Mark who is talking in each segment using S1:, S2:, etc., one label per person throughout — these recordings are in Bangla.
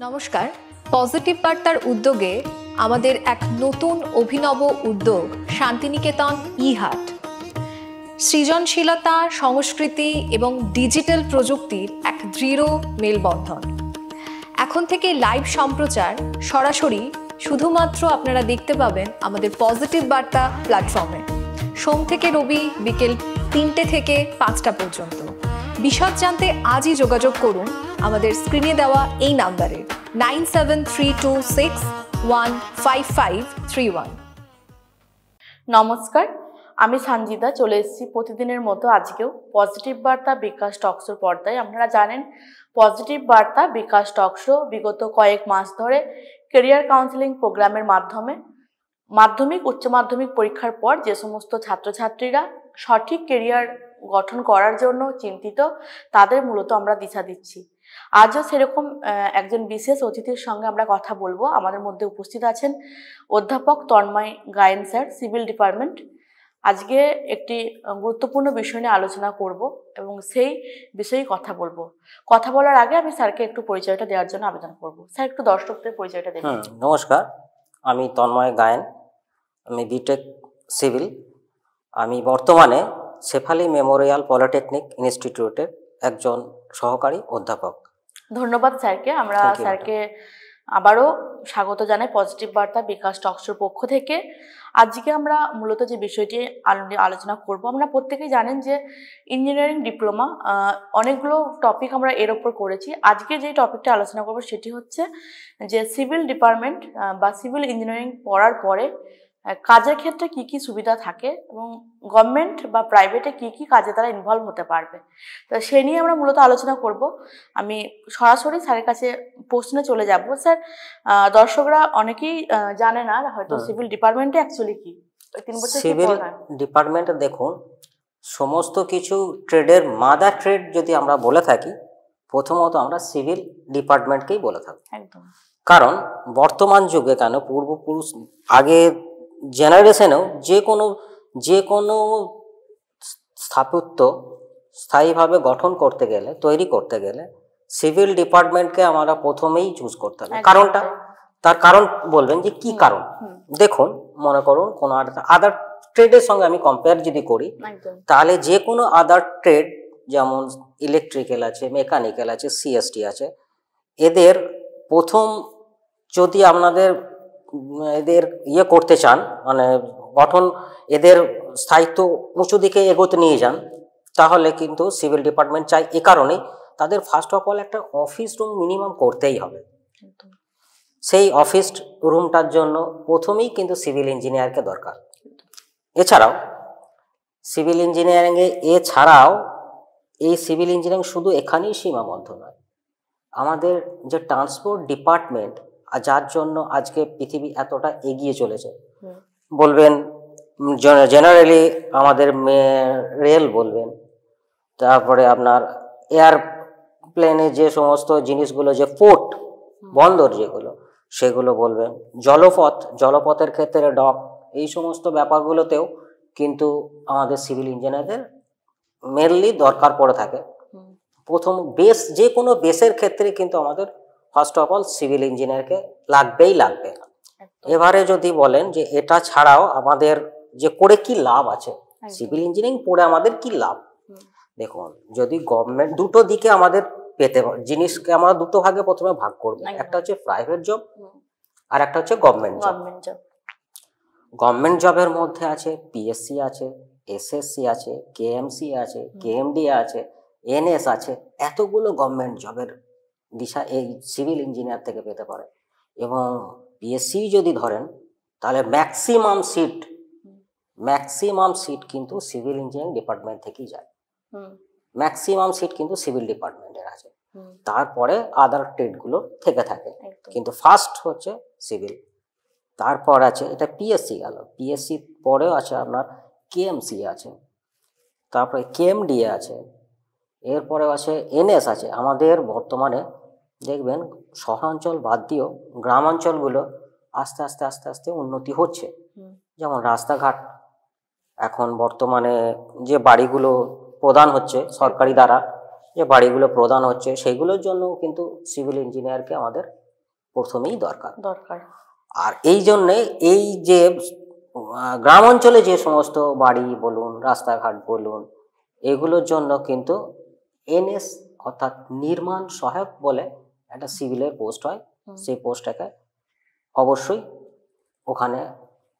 S1: নমস্কার। পজিটিভ বার্তার উদ্যোগে আমাদের এক নতুন অভিনব উদ্যোগ শান্তিনিকেতন ই-হাট। সৃজনশীলতা, সংস্কৃতি এবং ডিজিটাল প্রযুক্তির এক দৃঢ় মেলবন্ধন। এখন থেকে লাইভ সম্প্রচার সরাসরি শুধুমাত্র আপনারা দেখতে পাবেন আমাদের পজিটিভ বার্তা প্ল্যাটফর্মে, সোম থেকে রবি বিকেল 3টে থেকে 5টা পর্যন্ত। বিশদ জানতে আজই যোগাযোগ করুন আমাদের স্ক্রিনে দেওয়া এই নাম্বারে 9732615531।
S2: নমস্কার, আমি সঞ্জিতা চলে এসেছি প্রতিদিনের মতো আজকেও পজিটিভ বার্তা বিকাশ টকশোর পর্দায়। আপনারা জানেন পজিটিভ বার্তা বিকাশ টকশো বিগত কয়েক মাস ধরে কেরিয়ার কাউন্সেলিং প্রোগ্রামের মাধ্যমে মাধ্যমিক উচ্চ মাধ্যমিক পরীক্ষার পর যে সমস্ত ছাত্রছাত্রীরা সঠিক কেরিয়ার গঠন করার জন্য চিন্তিত, তাদের মূলত আমরা দিশা দিচ্ছি। আজও সেরকম একজন বিশেষ অতিথির সঙ্গে আমরা কথা বলবো। আমাদের মধ্যে উপস্থিত আছেন অধ্যাপক Tanmoy Gayen sir, civil department. আজকে একটি গুরুত্বপূর্ণ বিষয় নিয়ে আলোচনা করব এবং সেই বিষয়ে কথা বলবো। কথা বলার আগে আমি স্যারকে একটু পরিচয়টা দেওয়ার জন্য আবেদন করব। স্যার, একটু দর্শকদের পরিচয়টা দেবেন।
S3: নমস্কার, আমি তন্ময় গায়েন, আমি বিটেক সিভিল। আমি বর্তমানে শেফালি মেমোরিয়াল পলিটেকনিক ইনস্টিটিউটের একজন সহকারী অধ্যাপক।
S2: ধন্যবাদ স্যারকে। আমরা স্যারকে আবারও স্বাগত জানাই পজিটিভ বার্তা বিকাশ টকশোর পক্ষ থেকে। আজকে আমরা মূলত যে বিষয়টি আলোচনা করব, আমরা প্রত্যেকেই জানেন যে ইঞ্জিনিয়ারিং ডিপ্লোমা অনেকগুলো টপিক আমরা এর ওপর করেছি। আজকে যে টপিকটা আলোচনা করব সেটি হচ্ছে যে সিভিল ডিপার্টমেন্ট বা সিভিল ইঞ্জিনিয়ারিং পড়ার পরে কাজের ক্ষেত্রে কি কি সুবিধা থাকে এবং গভর্নমেন্ট বা প্রাইভেটে কি কি কাজে তারা ইনভলভ হতে পারবে। তো সে নিয়ে আমরা মূলত আলোচনা করব। আমি সরাসরি স্যারের কাছে প্রশ্নে চলে যাব। স্যার, দর্শকরা অনেকেই জানে না হয়তো সিভিল ডিপার্টমেন্টে অ্যাকচুয়ালি কি। 3 বছর
S3: সিভিল ডিপার্টমেন্টে দেখুন, সমস্ত কিছু ট্রেডের মাদার ট্রেড যদি আমরা বলে থাকি, প্রথমত আমরা সিভিল ডিপার্টমেন্টকেই বলে থাকি।
S2: একদম।
S3: কারণ বর্তমান যুগে কেন, পূর্বপুরুষ আগে জেনারেশনেও যে কোনো স্থাপত্য স্থায়ীভাবে গঠন করতে গেলে, তৈরি করতে গেলে সিভিল ডিপার্টমেন্টকে আমরা প্রথমেই চুজ করতে হবে। কারণটা, তার কারণ বলবেন যে কি কারণ। দেখুন, মনে করুন কোনো আদার ট্রেডের সঙ্গে আমি কম্পেয়ার যদি করি, তাহলে যে কোনো আদার ট্রেড, যেমন ইলেকট্রিক্যাল আছে, মেকানিক্যাল আছে, সিএসটি আছে, এদের প্রথম যদি আপনাদের এদের করতে চান, মানে গঠন, এদের স্থায়িত্ব উঁচু দিকে এগোতে নিয়ে যান, তাহলে কিন্তু সিভিল ডিপার্টমেন্ট চাই। এ কারণেই তাদের ফার্স্ট অফ অল একটা অফিস রুম মিনিমাম করতেই হবে। সেই অফিস রুমটার জন্য প্রথমেই কিন্তু সিভিল ইঞ্জিনিয়ারকে দরকার। এছাড়াও সিভিল ইঞ্জিনিয়ারিংয়ে এই সিভিল ইঞ্জিনিয়ারিং শুধু এখানেই সীমাবদ্ধ নয়। আমাদের যে ট্রান্সপোর্ট ডিপার্টমেন্ট, যার জন্য আজকে পৃথিবী এতটা এগিয়ে চলেছে, বলবেন জেনারেলি আমাদের রেল বলবেন, তারপরে আপনার এয়ারপ্লেনে যে সমস্ত জিনিসগুলো, যে পোর্ট বন্দর যেগুলো, সেগুলো বলবেন, জলপথের ক্ষেত্রে ডক, এই সমস্ত ব্যাপারগুলোতেও কিন্তু আমাদের সিভিল ইঞ্জিনিয়ারদের মেনলি দরকার পড়ে থাকে। প্রথম যে কোনো বেসের ক্ষেত্রে কিন্তু আমাদের ফার্স্ট অফ অল সিভিল ইঞ্জিনিয়ারকে লাগবেই লাগবে। এবারে যদি বলেন যে এটা ছাড়াও আমাদের যে করে কি লাভ আছে, সিভিল ইঞ্জিনিয়ারিং পড়ে আমাদের কি লাভ, দেখুন, যদি গভর্নমেন্ট, দুটো দিকে আমাদের পেতে, জিনিসকে আমরা দুটো ভাগে প্রথমে ভাগ করব। একটা হচ্ছে প্রাইভেট জব আর একটা হচ্ছে গভর্নমেন্ট জব। গভর্নমেন্ট জবের মধ্যে আছে পিএসসি আছে, এসএসসি আছে, কেএমসি আছে, কেএমডি আছে, এনএস আছে, এতগুলো গভর্নমেন্ট জবের দিশা এই সিভিল ইঞ্জিনিয়ার থেকে পেতে পারে। এবং পিএসসি যদি ধরেন, তাহলে ম্যাক্সিমাম সিট কিন্তু সিভিল ইঞ্জিনিয়ারিং ডিপার্টমেন্ট থেকেই যায়। ম্যাক্সিমাম সিট কিন্তু সিভিল ডিপার্টমেন্টের আছে, তারপরে আদার ট্রেডগুলো থেকে থাকে, কিন্তু ফার্স্ট হচ্ছে সিভিল। তারপর আছে, এটা পিএসসি গেল, পিএসসি পরেও আছে আপনার কেএমসি আছে, তারপরে কেএমডি আছে, এরপরেও আছে এনএস আছে। আমাদের বর্তমানে দেখবেন শহরাঞ্চল বাদ দিয়েও গ্রামাঞ্চলগুলো আস্তে আস্তে আস্তে আস্তে উন্নতি হচ্ছে। যেমন রাস্তাঘাট, এখন বর্তমানে যে বাড়িগুলো প্রদান হচ্ছে সরকারি দ্বারা, যে বাড়িগুলো প্রদান হচ্ছে, সেগুলোর জন্য কিন্তু সিভিল ইঞ্জিনিয়ারকে আমাদের প্রথমেই দরকার।
S2: দরকার।
S3: আর এই জন্যে এই যে গ্রাম অঞ্চলে যে সমস্ত বাড়ি বলুন, রাস্তাঘাট বলুন, এগুলোর জন্য কিন্তু এনএস অর্থাৎ নির্মাণ সহায়ক বলে একটা সিভিলের পোস্ট হয়। সেই পোস্টটাকে অবশ্যই ওখানে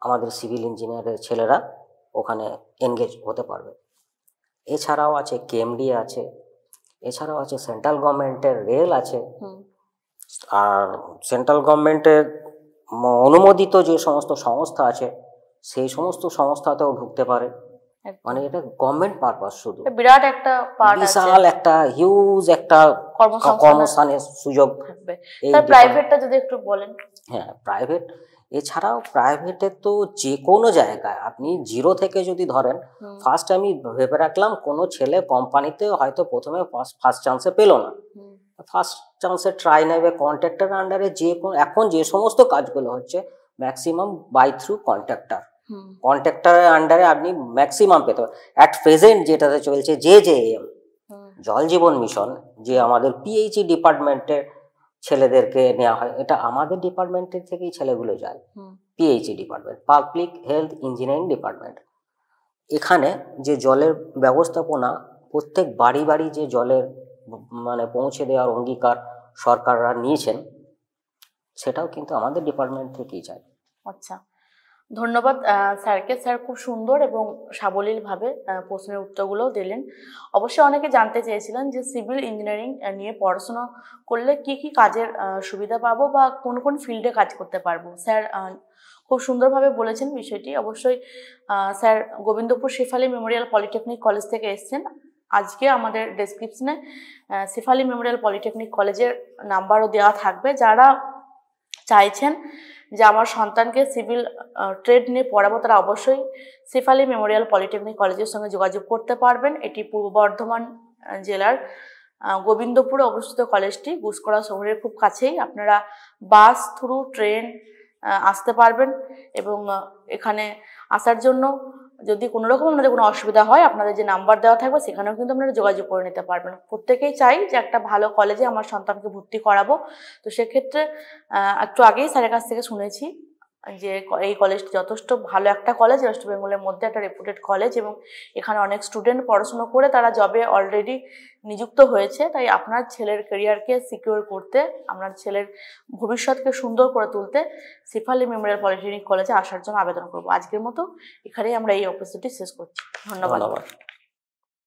S3: আমাদের সিভিল ইঞ্জিনিয়ারের ছেলেরা ওখানে এনগেজ হতে পারবে। এছাড়াও আছে কেএমডি আছে, এছাড়াও আছে সেন্ট্রাল গভর্নমেন্টের রেল আছে, আর সেন্ট্রাল গভর্নমেন্টের অনুমোদিত যে সমস্ত সংস্থা আছে সেই সমস্ত সংস্থাতেও ঢুকতে পারে। মানে এটা গভর্নমেন্ট পারপাস, শুধু
S2: বিরাট একটা পার্ট আছে,
S3: বিশাল একটা হিউজ একটা কর্মসংস্থানের সুযোগ
S2: থাকবে। তার প্রাইভেটটা যদি একটু বলেন।
S3: হ্যাঁ, প্রাইভেট, এছাড়াও প্রাইভেটে তো যে কোনো জায়গায় আপনি জিরো থেকে যদি ধরেন, ফার্স্ট আমি ভেবে রাখলাম কোনো ছেলে কোম্পানিতে হয়তো প্রথমে ফার্স্ট চান্সে পেলো না, ফার্স্ট চান্সে ট্রাই নেবে কন্ট্রাক্টর আন্ডারে। যে এখন যে সমস্ত কাজগুলো হচ্ছে ম্যাক্সিমাম বাই থ্রু কন্ট্রাক্টরের আন্ডারে আপনি ম্যাক্সিমাম পেতে পারেন। অ্যাট প্রেজেন্ট যেটাতে চলছে JJM জল জীবন মিশন, যে আমাদের পিএইচই ডিপার্টমেন্টের ছেলেদেরকে নেওয়া হয়, এটা আমাদের ডিপার্টমেন্টের থেকেই ছেলেগুলো যায়। PHE department, public health engineering department. এখানে যে জলের ব্যবস্থাপনা, প্রত্যেক বাড়ি বাড়ি যে জলের মানে পৌঁছে দেওয়ার অঙ্গীকার সরকাররা নিয়েছেন, সেটাও কিন্তু আমাদের ডিপার্টমেন্ট থেকেই যায়।
S2: আচ্ছা, ধন্যবাদ স্যারকে। স্যার খুব সুন্দর এবং সাবলীলভাবে প্রশ্নের উত্তরগুলো দিলেন। অবশ্যই অনেকে জানতে চেয়েছিলেন যে সিভিল ইঞ্জিনিয়ারিং নিয়ে পড়াশোনা করলে কি কি কাজের সুবিধা পাবো বা কোন কোন ফিল্ডে কাজ করতে পারবো। স্যার খুব সুন্দরভাবে বলেছেন বিষয়টি। অবশ্যই sir Gobindapur Shefali Memorial polytechnic college থেকে এসেছেন। আজকে আমাদের ডেসক্রিপশনে শেফালি মেমোরিয়াল পলিটেকনিক কলেজের নাম্বারও দেওয়া থাকবে। যারা চাইছেন যে আমার সন্তানকে সিভিল ট্রেড নিয়ে পড়াবো, তারা অবশ্যই শেফালি মেমোরিয়াল পলিটেকনিক কলেজের সঙ্গে যোগাযোগ করতে পারবেন। এটি পূর্ব বর্ধমান জেলার গোবিন্দপুরে অবস্থিত কলেজটি, গুসকরা শহরের খুব কাছেই। আপনারা বাস থ্রু ট্রেন আসতে পারবেন এবং এখানে আসার জন্য যদি কোনো রকম আপনাদের কোনো অসুবিধা হয়, আপনাদের যে নাম্বার দেওয়া থাকবে সেখানেও কিন্তু আপনারা যোগাযোগ করে নিতে পারবেন। প্রত্যেকেই চাই যে একটা ভালো কলেজে আমার সন্তানকে ভর্তি করাবো। তো সেক্ষেত্রে একটু আগেই স্যারের কাছ থেকে শুনেছি যে এই কলেজটি যথেষ্ট ভালো একটা কলেজ, ওয়েস্ট বেঙ্গলের মধ্যে একটা রেপুটেড কলেজ, এবং এখানে অনেক স্টুডেন্ট পড়াশুনো করে তারা জবে অলরেডি নিযুক্ত হয়েছে। তাই আপনার ছেলের ক্যারিয়ারকে সিকিউর করতে, আপনার ছেলের ভবিষ্যৎকে সুন্দর করে তুলতে শেফালি মেমোরিয়াল পলিটেকনিক কলেজে আসার জন্য আবেদন করব। আজকের মতো এখানেই আমরা এই এপিসোডটি শেষ করছি। ধন্যবাদ।